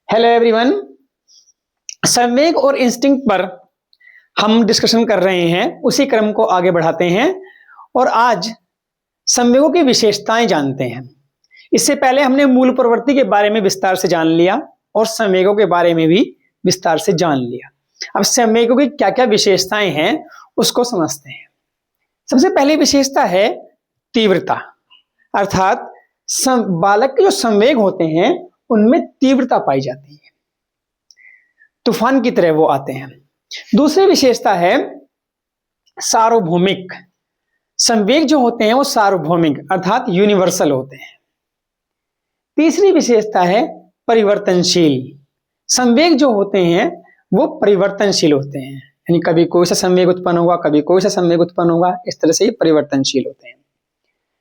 Hello everyone. संवेग और instinct पर हम डिस्कशन कर रहे हैं, उसी क्रम को आगे बढ़ाते हैं और आज संवेगों की विशेषताएं जानते हैं। इससे पहले हमने मूल प्रवृत्ति के बारे में विस्तार से जान लिया और संवेगों के बारे में भी विस्तार से जान लिया। अब संवेगों की क्या क्या विशेषताएं हैं उसको समझते हैं। सबसे पहली विशेषता है तीव्रता, अर्थात बालक के जो संवेग होते हैं उनमें तीव्रता पाई जाती है, तूफान की तरह वो आते हैं। दूसरी विशेषता है सार्वभौमिक। संवेग जो होते हैं वो सार्वभौमिक अर्थात यूनिवर्सल होते हैं। तीसरी विशेषता है परिवर्तनशील। संवेग जो होते हैं वो परिवर्तनशील होते हैं, यानी कभी कोई सा संवेग उत्पन्न होगा, कभी कोई सा संवेग उत्पन्न होगा, इस तरह से ये परिवर्तनशील होते हैं।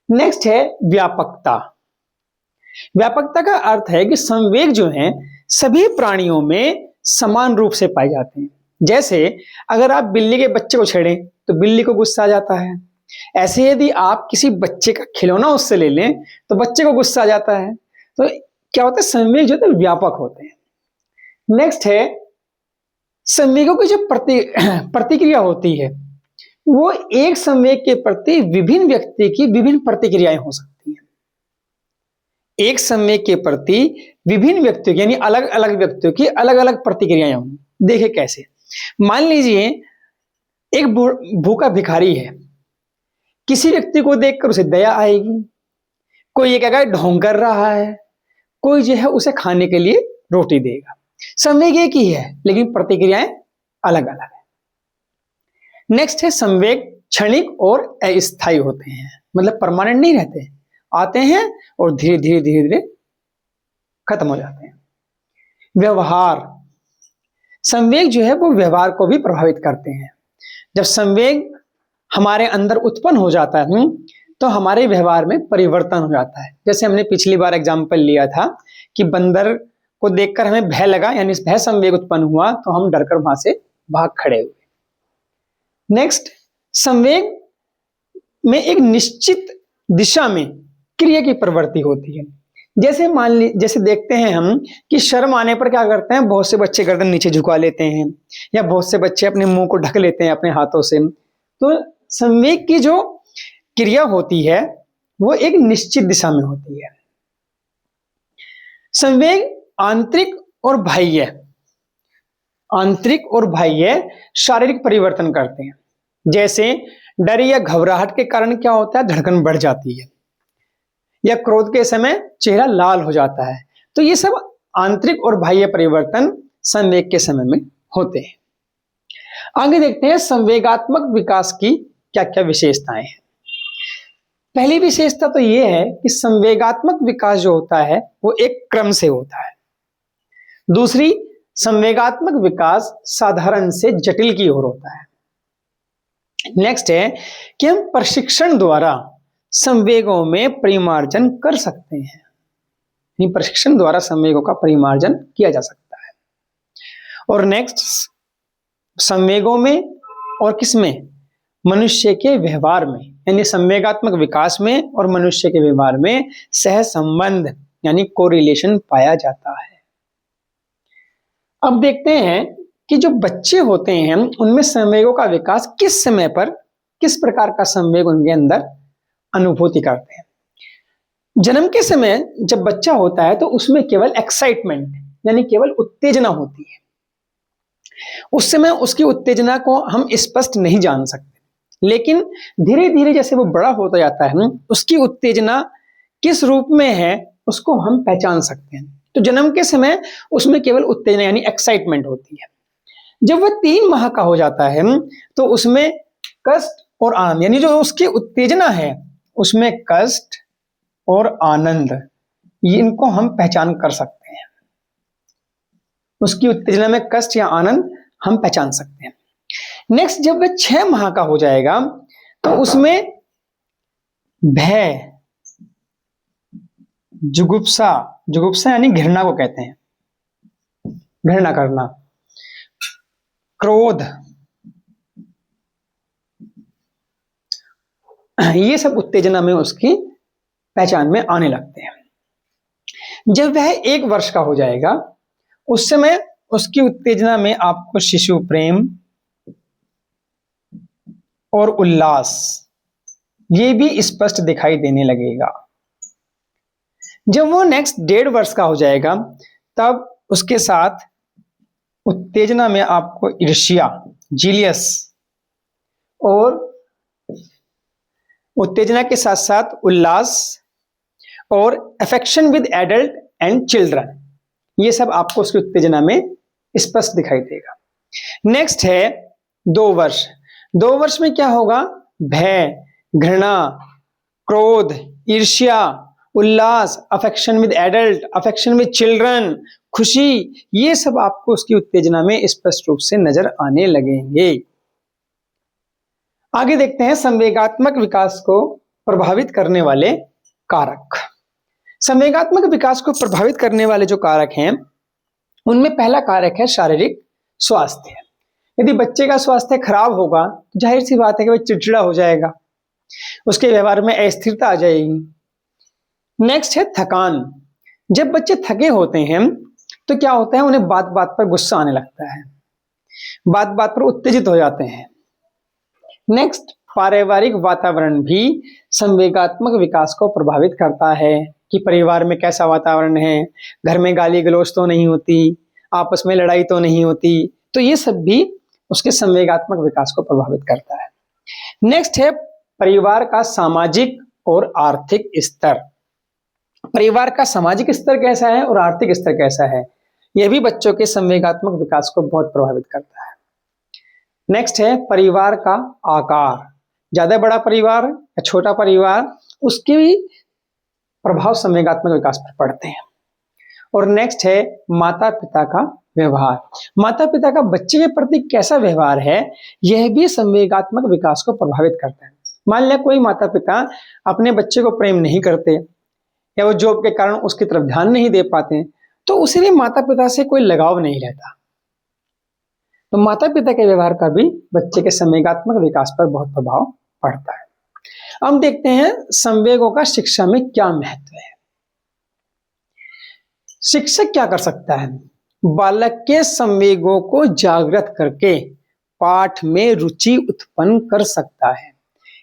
नेक्स्ट है व्यापकता। व्यापकता का अर्थ है कि संवेग जो हैं सभी प्राणियों में समान रूप से पाए जाते हैं। जैसे अगर आप बिल्ली के बच्चे को छेड़ें तो बिल्ली को गुस्सा आ जाता है, ऐसे यदि आप किसी बच्चे का खिलौना उससे ले लें तो बच्चे को गुस्सा आ जाता है। तो क्या होता है, संवेग जो है व्यापक होते हैं। नेक्स्ट है संवेगों की जो प्रतिक्रिया होती है वो एक संवेग के प्रति विभिन्न व्यक्ति की विभिन्न प्रतिक्रियाएं हो सकती हैं। एक संवेग के प्रति विभिन्न व्यक्तियों यानी अलग अलग व्यक्तियों की अलग अलग प्रतिक्रियाएं होंगी। देखें कैसे, मान लीजिए एक भूखा भिखारी है, किसी व्यक्ति को देखकर उसे दया आएगी, कोई ये कहेगा ढोंग कर रहा है, कोई जो है उसे खाने के लिए रोटी देगा। संवेग एक ही है लेकिन प्रतिक्रियाएं अलग अलग है। नेक्स्ट है संवेग क्षणिक और अस्थायी होते हैं, मतलब परमानेंट नहीं रहते, आते हैं और धीरे धीरे धीरे धीरे खत्म हो जाते हैं। व्यवहार, संवेग जो है वो व्यवहार को भी प्रभावित करते हैं। जब संवेग हमारे अंदर उत्पन्न हो जाता है तो हमारे व्यवहार में परिवर्तन हो जाता है। जैसे हमने पिछली बार एग्जाम्पल लिया था कि बंदर को देखकर हमें भय लगा, यानी भय संवेग उत्पन्न हुआ तो हम डरकर वहां से भाग खड़े हुए। नेक्स्ट, संवेग में एक निश्चित दिशा में क्रिया की प्रवृत्ति होती है। जैसे मान ली, जैसे देखते हैं हम कि शर्म आने पर क्या करते हैं, बहुत से बच्चे गर्दन नीचे झुका लेते हैं या बहुत से बच्चे अपने मुंह को ढक लेते हैं अपने हाथों से। तो संवेग की जो क्रिया होती है वो एक निश्चित दिशा में होती है। संवेग आंतरिक और बाह्य शारीरिक परिवर्तन करते हैं। जैसे डर या घबराहट के कारण क्या होता है, धड़कन बढ़ जाती है, या क्रोध के समय चेहरा लाल हो जाता है। तो ये सब आंतरिक और बाह्य परिवर्तन संवेग के समय में होते हैं। आगे देखते हैं संवेगात्मक विकास की क्या क्या विशेषताएं हैं। पहली विशेषता तो ये है कि संवेगात्मक विकास जो होता है वो एक क्रम से होता है। दूसरी, संवेगात्मक विकास साधारण से जटिल की ओर होता है। नेक्स्ट है कि हम प्रशिक्षण द्वारा संवेगों में परिमार्जन कर सकते हैं। प्रशिक्षण द्वारा संवेगों का परिमार्जन किया जा सकता है। और नेक्स्ट, संवेगों में और किसमें, मनुष्य के व्यवहार में, यानी संवेगात्मक विकास में और मनुष्य के व्यवहार में सहसंबंध यानी कोरिलेशन पाया जाता है। अब देखते हैं कि जो बच्चे होते हैं उनमें संवेगों का विकास किस समय पर किस प्रकार का संवेग उनके अंदर अनुभूति करते हैं। जन्म के समय जब बच्चा होता है तो उसमें केवल एक्साइटमेंट यानी केवल उत्तेजना होती है। उस समय उसकी उत्तेजना को हम स्पष्ट नहीं जान सकते, लेकिन धीरे धीरे जैसे वो बड़ा होता जाता है उसकी उत्तेजना किस रूप में है उसको हम पहचान सकते हैं। तो जन्म के समय उसमें केवल उत्तेजना यानी एक्साइटमेंट होती है। जब वह 3 माह का हो जाता है तो उसमें कष्ट और आनंद, यानी जो उसकी उत्तेजना है उसमें कष्ट और आनंद, इनको हम पहचान कर सकते हैं। उसकी उत्तेजना में कष्ट या आनंद हम पहचान सकते हैं। नेक्स्ट, जब वह 6 माह का हो जाएगा तो उसमें भय, जुगुप्सा यानी घृणा को कहते हैं, घृणा करना, क्रोध, ये सब उत्तेजना में उसकी पहचान में आने लगते हैं। जब वह 1 वर्ष का हो जाएगा उस समय उसकी उत्तेजना में आपको शिशु प्रेम और उल्लास ये भी स्पष्ट दिखाई देने लगेगा। जब वो नेक्स्ट 1.5 वर्ष का हो जाएगा तब उसके साथ उत्तेजना में आपको ईर्ष्या, जीलियस, और उत्तेजना के साथ साथ उल्लास और affection with adult and children, ये सब आपको उसकी उत्तेजना में स्पष्ट दिखाई देगा। नेक्स्ट है 2 वर्ष। 2 वर्ष में क्या होगा? भय, घृणा, क्रोध, ईर्ष्या, उल्लास, affection with adult, affection with children, खुशी, ये सब आपको उसकी उत्तेजना में स्पष्ट रूप से नजर आने लगेंगे। आगे देखते हैं संवेगात्मक विकास को प्रभावित करने वाले कारक। संवेगात्मक विकास को प्रभावित करने वाले जो कारक हैं उनमें पहला कारक है शारीरिक स्वास्थ्य। यदि बच्चे का स्वास्थ्य खराब होगा तो जाहिर सी बात है कि वह चिड़चिड़ा हो जाएगा, उसके व्यवहार में अस्थिरता आ जाएगी। नेक्स्ट है थकान। जब बच्चे थके होते हैं तो क्या होता है, उन्हें बात बात पर गुस्सा आने लगता है, बात बात पर उत्तेजित हो जाते हैं। नेक्स्ट, पारिवारिक वातावरण भी संवेगात्मक विकास को प्रभावित करता है कि परिवार में कैसा वातावरण है, घर में गाली गलौज तो नहीं होती, आपस में लड़ाई तो नहीं होती, तो ये सब भी उसके संवेगात्मक विकास को प्रभावित करता है। नेक्स्ट है परिवार का सामाजिक और आर्थिक स्तर। परिवार का सामाजिक स्तर कैसा है और आर्थिक स्तर कैसा है, यह भी बच्चों के संवेगात्मक विकास को बहुत प्रभावित करता है। नेक्स्ट है परिवार का आकार, ज्यादा बड़ा परिवार या छोटा परिवार, उसके भी प्रभाव संवेगात्मक विकास पर पड़ते हैं। और नेक्स्ट है माता पिता का व्यवहार। माता पिता का बच्चे के प्रति कैसा व्यवहार है, यह भी संवेगात्मक विकास को प्रभावित करता है। मान लिया कोई माता पिता अपने बच्चे को प्रेम नहीं करते या वो जॉब के कारण उसकी तरफ ध्यान नहीं दे पाते, तो उसे भी माता पिता से कोई लगाव नहीं रहता। तो माता पिता के व्यवहार का भी बच्चे के संवेगात्मक विकास पर बहुत प्रभाव पड़ता है। अब देखते हैं संवेगों का शिक्षा में क्या महत्व है। शिक्षक क्या कर सकता है? बालक के संवेगों को जागृत करके पाठ में रुचि उत्पन्न कर सकता है।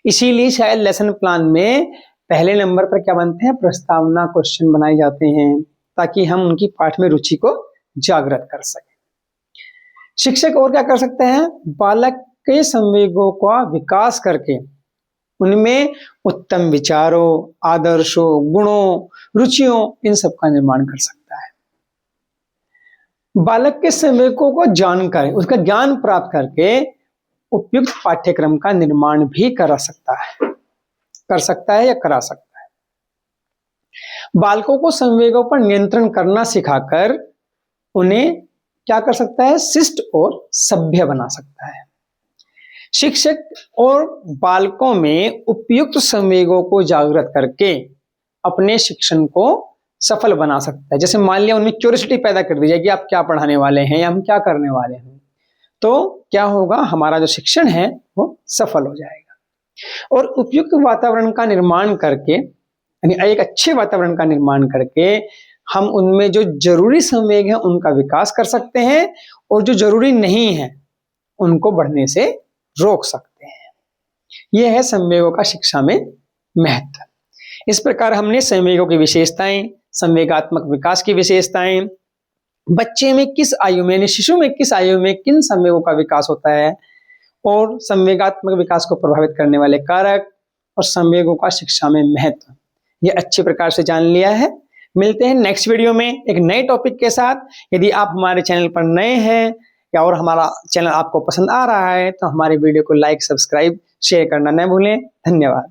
इसीलिए शायद लेसन प्लान में पहले नंबर पर क्या बनते हैं, प्रस्तावना क्वेश्चन बनाए जाते हैं ताकि हम उनकी पाठ में रुचि को जागृत कर सकें। शिक्षक और क्या कर सकते हैं? बालक के संवेगों का विकास करके उनमें उत्तम विचारों, आदर्शों, गुणों, रुचियों, इन सब का निर्माण कर सकता है। बालक के संवेगों को जानकर उसका ज्ञान प्राप्त करके उपयुक्त पाठ्यक्रम का निर्माण भी कर सकता है या करा सकता है। बालकों को संवेगों पर नियंत्रण करना सिखाकर उन्हें क्या कर सकता है, शिष्ट और सभ्य बना सकता है। शिक्षक और बालकों में उपयुक्त संवेगों को जागृत करके अपने शिक्षण को सफल बना सकता है। जैसे मान लिया उनमें क्यूरियोसिटी पैदा कर दी जाए कि आप क्या पढ़ाने वाले हैं या हम क्या करने वाले हैं, तो क्या होगा, हमारा जो शिक्षण है वो सफल हो जाएगा। और उपयुक्त वातावरण का निर्माण करके, यानी एक अच्छे वातावरण का निर्माण करके हम उनमें जो जरूरी संवेग है उनका विकास कर सकते हैं और जो जरूरी नहीं है उनको बढ़ने से रोक सकते हैं। यह है संवेगों का शिक्षा में महत्व। इस प्रकार हमने संवेगों की विशेषताएं, संवेगात्मक विकास की विशेषताएं, बच्चे में किस आयु में, शिशु में किस आयु में किन संवेगों का विकास होता है, और संवेगात्मक विकास को प्रभावित करने वाले कारक और संवेगों का शिक्षा में महत्व, यह अच्छे प्रकार से जान लिया है। मिलते हैं नेक्स्ट वीडियो में एक नए टॉपिक के साथ। यदि आप हमारे चैनल पर नए हैं या और हमारा चैनल आपको पसंद आ रहा है तो हमारे वीडियो को लाइक, सब्सक्राइब, शेयर करना न भूलें। धन्यवाद।